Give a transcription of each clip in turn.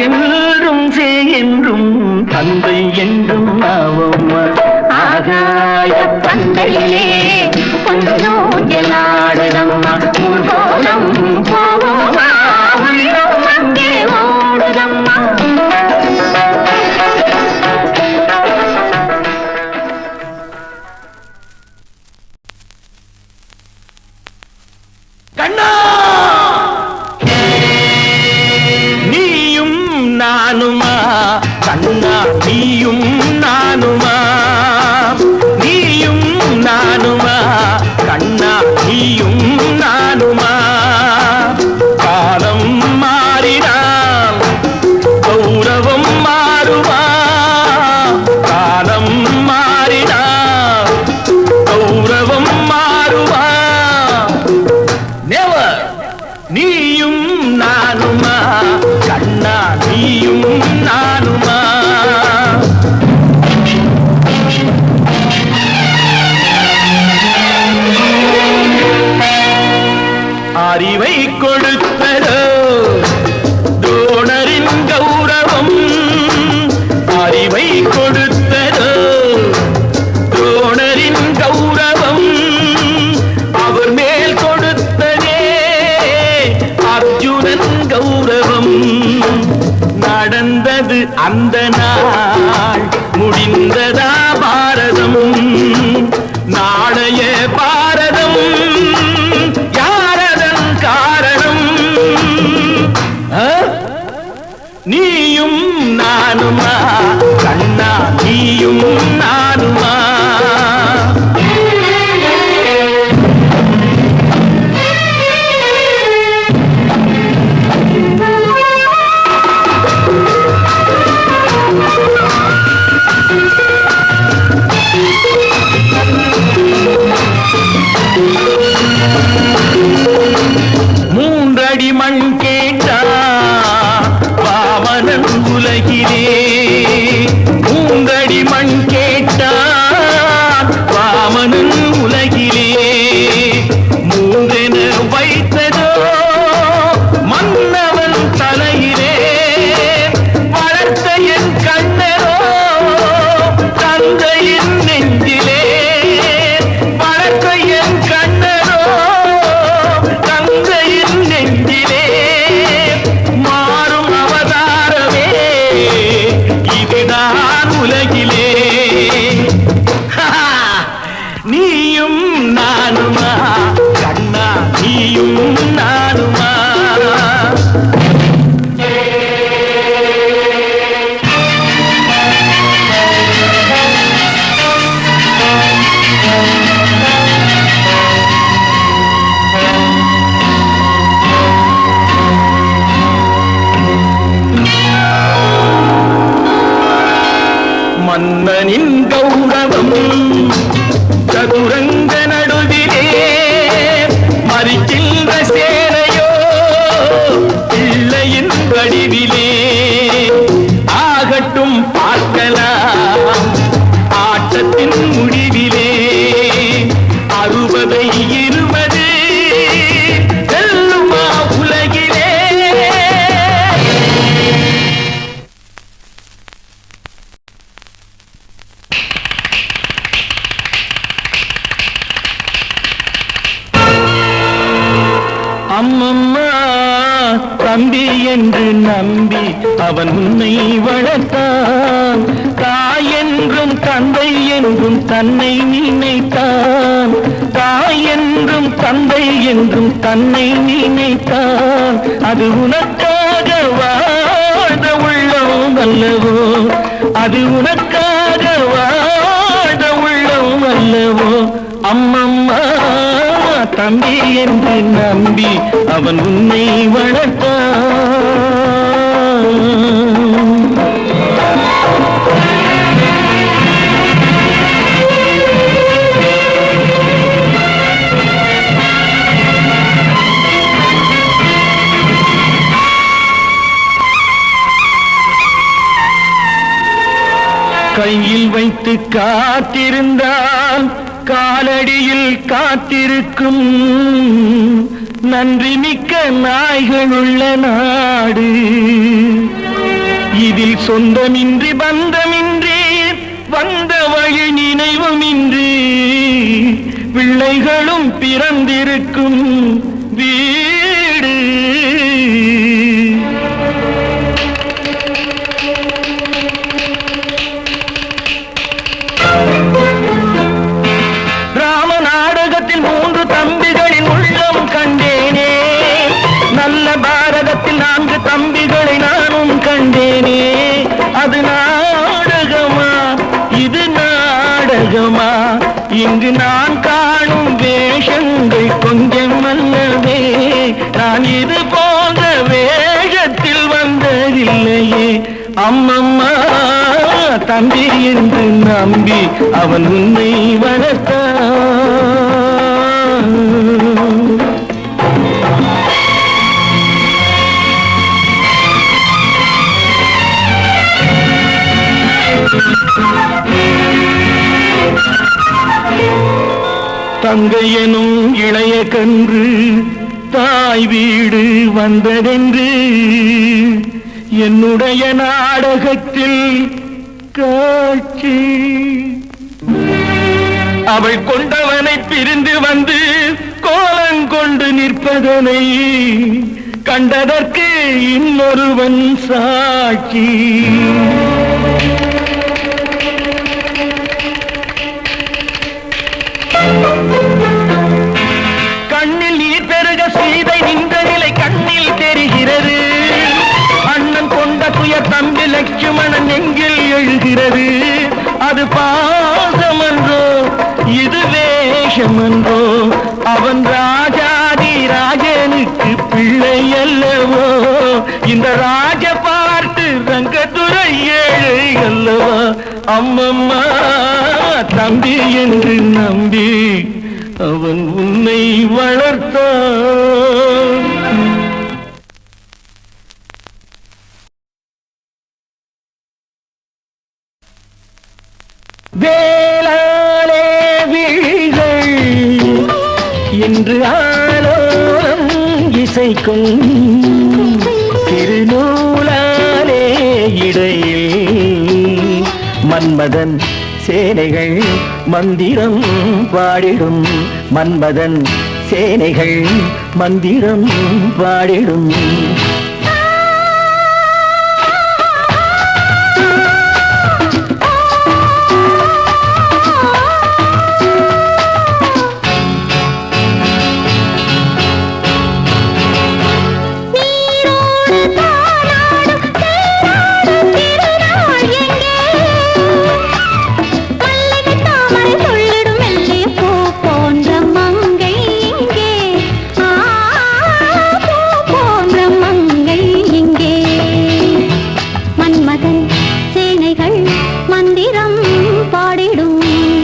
என்றும் சே என்றும் தந்தை என்றும் நாவம்மா ஆகாய பந்தையிலே கொஞ்சோஜலாடுதம்மா ஊர்கோலம் போவோமா உள்ளம் அங்கே ஓடுதம்மா கண்ணா நீயும் நானுமா கண்ணா நீயும் நானுமா நீயும் நானுமா கண்ணா நீயும் நானுமா காலம் மாறினால் கௌரவம் மாறுமா காலம் மாறினால் கௌரவம் மாறுமா நெவர் நீயும் நானுமா கண்ணா நீயும் நானுமா அறிவை கொடுத்ததோ தோணரின் கௌரவம் அறிவை கொடுத்ததோ தோணரின் கௌரவம் அவர் மேல் கொடுத்ததே அர்ஜுனன் கௌரவம் நடந்தது அந்த நாள் முடிந்ததா பாரதம் நாளைய பாரதம் யாரதன் காரணம் நீயும் நானுமா கண்ணா நீயும் நானுமா மூன்றடி மண் கேட்டா வாமனன் உலகிலே மூன்றடி மண் கேட்டா வாமனன் உலகிலே மூன்றென வைத்ததோ மன்னவன் தலையிலே வளர்த்த என் கண்ணரோ தந்தையின் நெஞ்சிலே வளர்த்த என் கண்ணரோ தந்தையின் நெஞ்சிலே மாறும் அவதாரமே இதுதான் உலகிலே நீயும் நானுமா கண்ணா நீயும் நானுமா மன்னனின் கௌரவம் சதுரங்க நடுவிலே மறிக்கின்ற சேனையோ பிள்ளையின் வடிவிலே ஆகட்டும் பார்க்கலாம் ஆட்டத்தின் முடிவிலே 60-20 செல்லுமா உலகிலே அம்மம்மா தம்பி என்று நம்பி அவன் உன்னை வளர்த்தான் தாய் என்றும் தந்தை என்றும் தன்னை நினைத்தான் தாய் என்றும் தந்தை என்றும் தன்னை நினைத்தான் அது உனக்காக வாழ்ந்த உள்ளம் அல்லவோ அது உனக்காக வாழ்ந்த உள்ளம் அல்லவோ அம்மம்மா தம்பி என்று நம்பி அவன் உன்னை வளர்த்தான் கையில் வைத்து காத்திருந்தால் காலடியில் காத்திருக்கும் நன்றி மிக்க நாய்கள் உள்ள நாடு சொந்தமின்றி பந்தமின்றி வந்த வழி நினைவுமின்றி பிள்ளைகளும் பிறந்திருக்கும் வீடு. ராம நாடகத்தில் 3 தம்பிகளின் உள்ளம் கண்டேனே, நல்ல பாரதத்தில் 4 தம்பிகளை நானும் கண்டேனே. அது நாடகமா, இது நாடகமா? இங்கு நான் காணும் வேஷங்கள் கொஞ்சம் அல்லவே. நான் இது போன்ற வேஷத்தில் வந்ததில்லையே. அம்மம்மா தம்பி என்று நம்பி அவன் உன்னை வளர்த்தான். தங்கையனும் இளைய கன்று தாய் வீடு வந்ததென்று என்னுடைய நாடகத்தில் காட்சி. அவள் கொண்டவனை பிரிந்து வந்து கோலங்கொண்டு நிற்பதனை கண்டதற்கு இன்னொருவன் சாட்சி. கண்ணில் நீர் பெருக சீதை நின்ற நிலை கண்ணில் தெரிகிறது. அண்ணன் கொண்ட துயர் தம்பி லட்சுமணன் எங்கில் எழுகிறது. அது பாசமன்றோ, இது வேஷமன்றோ? அவன் ராஜாதி ராஜனுக்கு பிள்ளை அல்லவோ? இந்த ராஜ பார்த்து ரங்கத்துறை ஏழை அல்லவா? அம்மம்மா தம்பி என்று நம்பி அவன் உன்னை வளர்த்தான். வேளாலே விழிகள் இன்று ஆலோலம் இசைக்கும். திருநூலாலே இடையில் மன்மதன் சேனைகள் மந்திரம் பாடிடும். மன்மதன் சேனைகள் மந்திரம் பாடிடும்.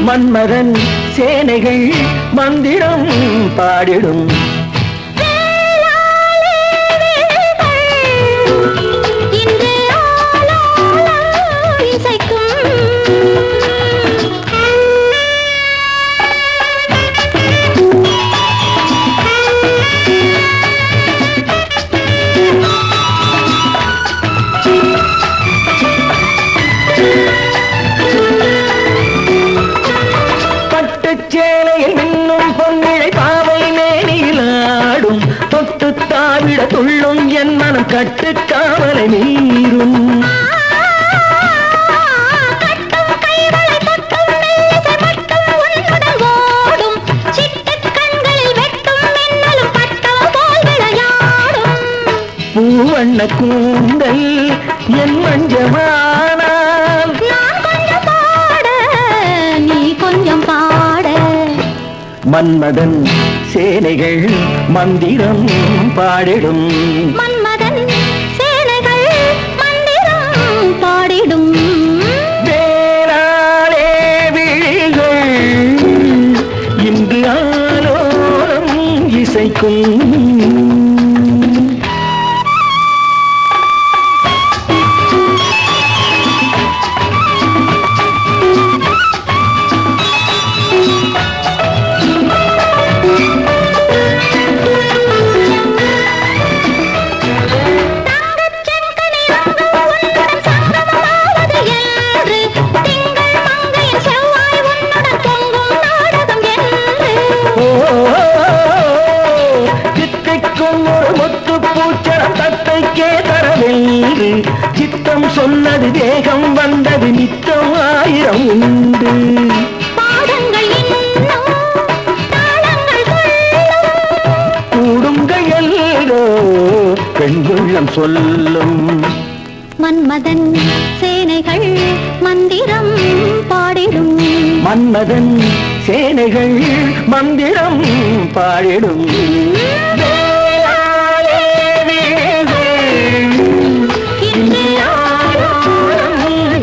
மன்மதன் சேனைகள் மந்திரம் பாடிடும். துள்ளும் என் மனம் கட்டுக்காவலை மீறும். பூவண்ண கூந்தல் என் மஞ்சமானால் நீ கொஞ்சம் பாட. மன்மதன் சேனைகள் மந்திரம் பாடிடும். மன்மதன் சேனைகள் மந்திரம் பாடிடும். வேளாலே விழிகள் இன்று ஆலோலம் இசைக்கும். சொன்னது தேகம் வந்தது நித்தம் ஆயிரம் உண்டு. பாடங்கள் இன்னும் தாளங்கள் சொல்லும். கூடுங்கள் எல்லோ பெண்குள்ளம் சொல்லும். மன்மதன் சேனைகள் மந்திரம் பாடிடும். மன்மதன் சேனைகள் மந்திரம் பாடிடும்.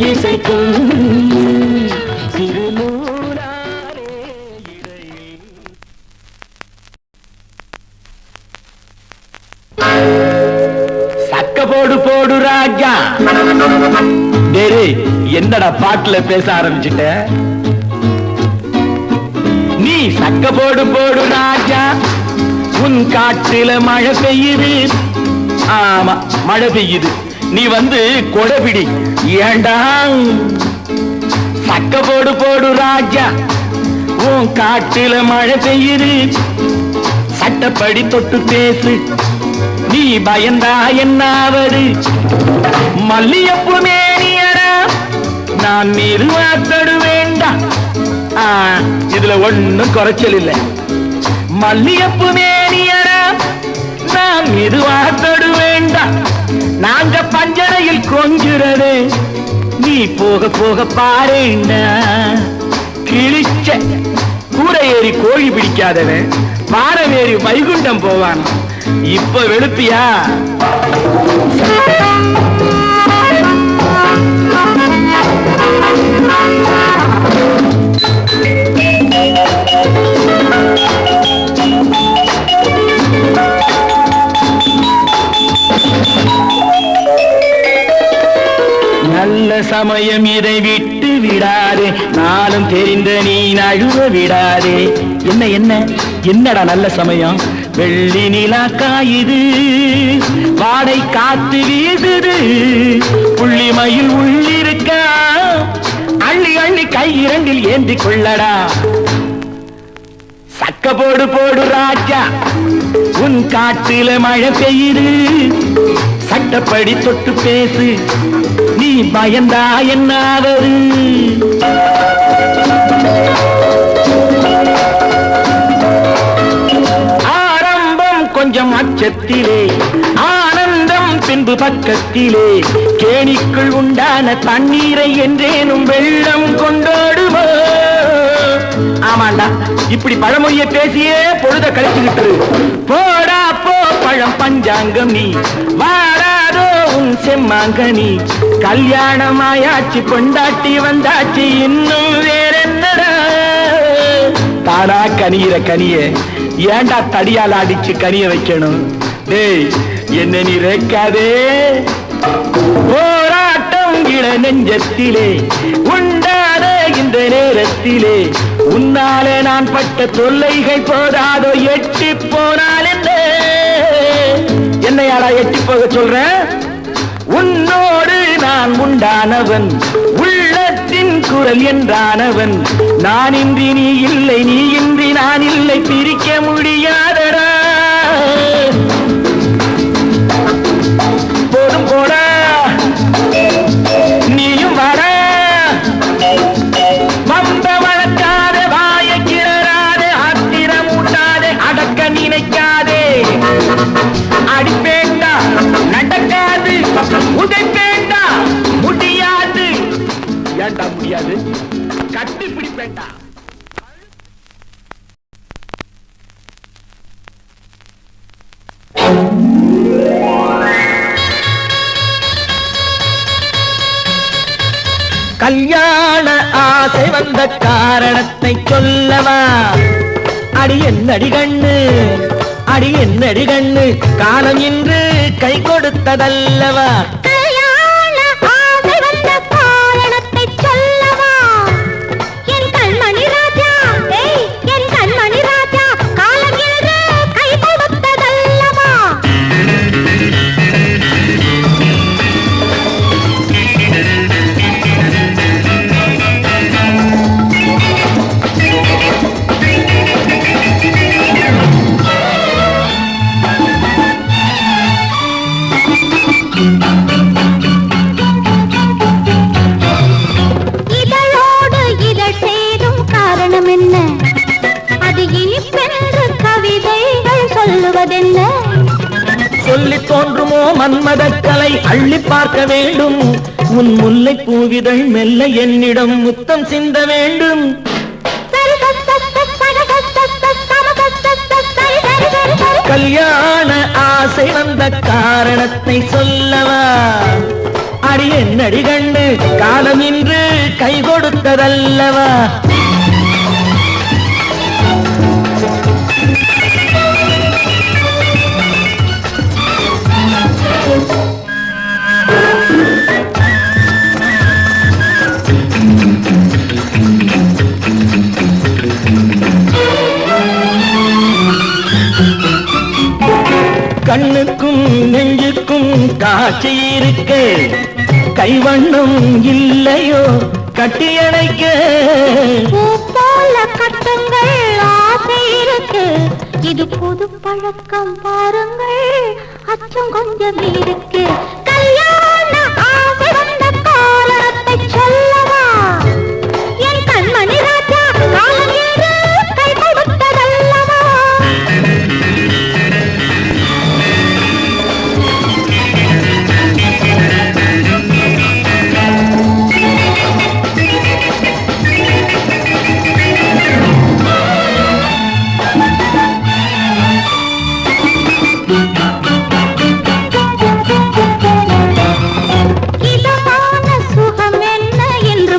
இசைக்கும் சிறுநூலாலே இடையில் சக்க போடு போடு ராஜா. டேய் என்னடா பாட்டுல பேச ஆரம்பிச்சிட்ட? நீ சக்க போடு போடு ராஜா. உன் காட்டுல மழை பெய்யுது. ஆமா மழை பெய்யுது. நீ வந்து கொடைபிடி. ஏண்டா சக்க போடு போடு ராஜா. உன் காட்டுல மழை பெய்யுது. சட்டப்படி தொட்டு பேசு. நீ பயந்தா என்னாவது? மல்லியப்பு மேனியடா நான் மெதுவாத்தடு வேண்டாம். இதுல ஒண்ணும் குறைச்சல் இல்லை. மல்லியப்பு மேனியடா நான் மெதுவாத்தடு வேண்டாம். நாங்க பஞ்சனையில் கொஞ்சுறது நீ போக போக பாருண்டா. கிழிச்ச கூரை ஏறி கோழி பிடிக்காதவன் வாரம் ஏறி வைகுண்டம் போவான். இப்ப வெளுப்பியா? நல்ல சமயம் இதை விட்டு விடாதே. நாளும் தெரிந்த நீ நழுவ விடாதே. என்ன என்ன என்னடா நல்ல சமயம்? வெள்ளி நிலா காயுது. வாடை காத்து வீசுது. புள்ளி மயில் உள்ளிருக்கா. அள்ளி அள்ளி கை இரண்டில் ஏந்தி கொள்ளடா. சக்க போடு போடு ராஜா. உன் காட்டில மழை பெய்யுது. சட்டப்படி தொட்டு பேசு. நீ பயந்தா என்னாவது? ஆரம்பம் கொஞ்சம் அச்சத்திலே ஆனந்தம் பின்பு பக்கத்திலே. கேணிக்குள் உண்டான தண்ணீரை என்றேனும் வெள்ளம் கொண்டாடுமோ? ஆமாண்டா இப்படி பழமொழிய பேசியே பொழுத கழிச்சுக்கிட்டு போடா போ. பழம் பஞ்சாங்கம் நீ வாராதோ உன் செம்மாங்கனி. கல்யாணமாயாச்சு கொண்டாட்டி வந்தாச்சு இன்னும் வேற என்னடா? தானா கனியிற கனிய ஏண்டா தடியால் அடிச்சு கனிய வைக்கணும்? டேய் என்ன நீ ரேக்காதே. போராட்டம் இள நெஞ்சத்திலே உண்டாத இந்த நேரத்திலே. உன்னாலே நான் பட்ட தொல்லைகள் போதாதோ எட்டி போனால் என்ன? என்னையாடா எட்டி போக சொல்றேன்? உன்னோடு நான் உண்டானவன். உள்ளத்தின் குரல் என்றானவன். நான் இன்றி நீ இல்லை, நீ இன்றி நான் இல்லை. பிரிக்க முடியாதடா. போதும் போடா. நீயும் வர. வந்த வளர்க்காதே. வாய கிளறாதே. ஆத்திரம் ஊட்டாதே. அடக்க நினைக்காதே. அடிப்பேண்டா நடக்காது. உதைப்பேண்டா முடியாது. ஏண்டா முடியாது? கட்டி பிடிப்பேண்டா. கல்யாண ஆசை வந்த காரணத்தை சொல்லவா? அடி என்னடி கண்ணு, அடி என்னடி கண்ணு. காலம் இன்று கை கொடுத்ததல்லவா? கல்யாண ஆசை வந்த காரணத்தை சொல்லவா? என் கண்மணி ராஜா, என் கண்மணி ராஜா. காலம் இன்று கை கொடுத்ததல்லவா? சொல்லி தோன்றுமோ மன்மதக் கலை அள்ளி பார்க்க வேண்டும் உன் முல்லை பூவிதழ் மெல்ல என்னிடம் முத்தம் சிந்த வேண்டும் கல்யாண ஆசை வந்த காரணத்தை சொல்லவா அடி என்னடி கண்டு காலம் இன்று கை கொடுத்ததல்லவா கண்ணுக்கும் நெஞ்சுக்கும் காட்சி இருக்கு கைவண்ணம் இல்லையோ கட்டியணைக்க போல கட்டுங்கள் ஆசை இருக்கு இது புது பழக்கம் பாருங்கள் அச்சம் கொஞ்சம் இருக்கு கல்யாண ஆசை வந்த காரணத்தை சொல்லவா என் கண்மணி ராஜா காலம் ஏறு கை கொடுத்ததல்லவா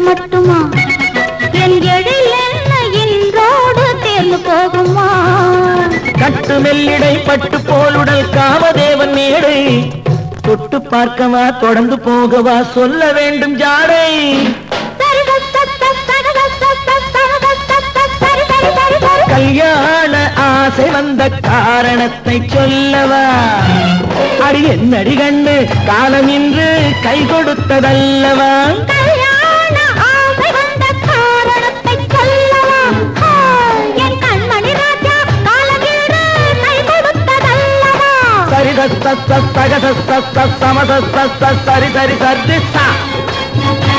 மட்டுமா என் எழில் என்ன இன்றோடு தேர்ந்து போகுமா கட்டு மெல்லிடை பட்டு போலுடல் காமதேவன் மேடை தொட்டு பார்க்கவா தொடர்ந்து போகவா சொல்ல வேண்டும் ஜாடை கல்யாண ஆசை வந்த காரணத்தை சொல்லவா அடி என்னடி கண்டு காலம் இன்று கை கொடுத்ததல்லவா சரி சரி சரி சரி